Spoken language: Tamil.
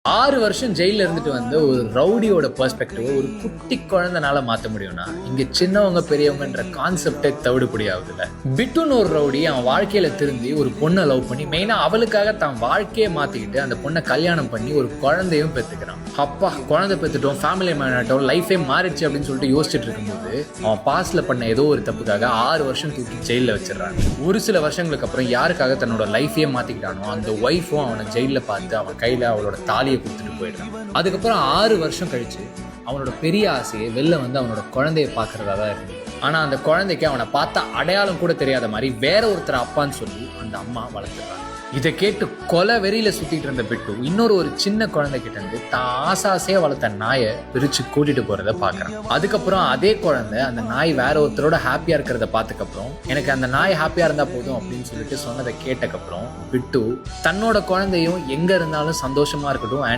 6 வருஷம் ஜெயில இருந்துட்டு வந்த ஒரு ரவுடியோட பெர்ஸ்பெக்டிவ் ஒரு குட்டி குழந்தைனால மாற்ற முடியும்னா இங்க சின்னவங்க பெரியவங்கன்ற கான்செப்டே தவிடுபடி ஆகுதுல்ல. பிட்டுன்னு ஒரு ரவுடி அவன் வாழ்க்கையில திருந்தி ஒரு பொண்ணை லவ் பண்ணி மெயினா அவளுக்காக தான் வாழ்க்கையை மாத்திக்கிட்டு அந்த பொண்ணை கல்யாணம் பண்ணி ஒரு குழந்தையும் பெற்றுக்கிறான். அப்பா குழந்தை பெற்றுட்டோம், ஃபேமிலி மேன் ஆகிட்டோம், லைஃபே மாறிடுச்சு அப்படின்னு சொல்லிட்டு யோசிச்சுட்டு இருக்கும்போது அவன் பாஸ்ட்ல பண்ண ஏதோ ஒரு தப்புக்காக 6 வருஷம் தூக்கி ஜெயில வச்சிடறாங்க. ஒரு சில வருஷங்களுக்கு அப்புறம் யாருக்காக தன்னோட லைஃபையே மாத்திக்கிட்டானோ அந்த ஒய்ஃபும் அவனை ஜெயில பார்த்து அவன் கையில அவளோட தாலியை கொடுத்துட்டு போயிடுறான். அதுக்கப்புறம் 6 வருஷம் கழிச்சு அவனோட பெரிய ஆசையை வெளில வந்து அவனோட குழந்தைய பார்க்கறதா தான் இருந்தது. ஆனா அந்த குழந்தைக்கு அவனை பார்த்தா அடையாளம் கூட தெரியாத மாதிரி வேற ஒருத்தர் அப்பான்னு சொல்லி அந்த அம்மா வளர்த்துறாங்க. இதை கேட்டு கொலை வெறியில சுத்திட்டு இருந்த பிட்டு ஒரு சின்ன குழந்தை கிட்ட இருந்து தான் ஆசாசையா வளர்த்த நாயை பிரிச்சு கூட்டிட்டு போறத பாக்குறான். அதுக்கப்புறம் அதே குழந்தை அந்த நாய் வேற ஒருத்தரோட ஹாப்பியா இருக்கிறத பார்த்ததுக்கப்புறம் எனக்கு அந்த நாய் ஹாப்பியா இருந்தா போதும் அப்படின்னு சொல்லிட்டு சொன்னதை கேட்டக்கப்புறம் பிட்டு தன்னோட குழந்தையும் எங்க இருந்தாலும் சந்தோஷமா இருக்கட்டும்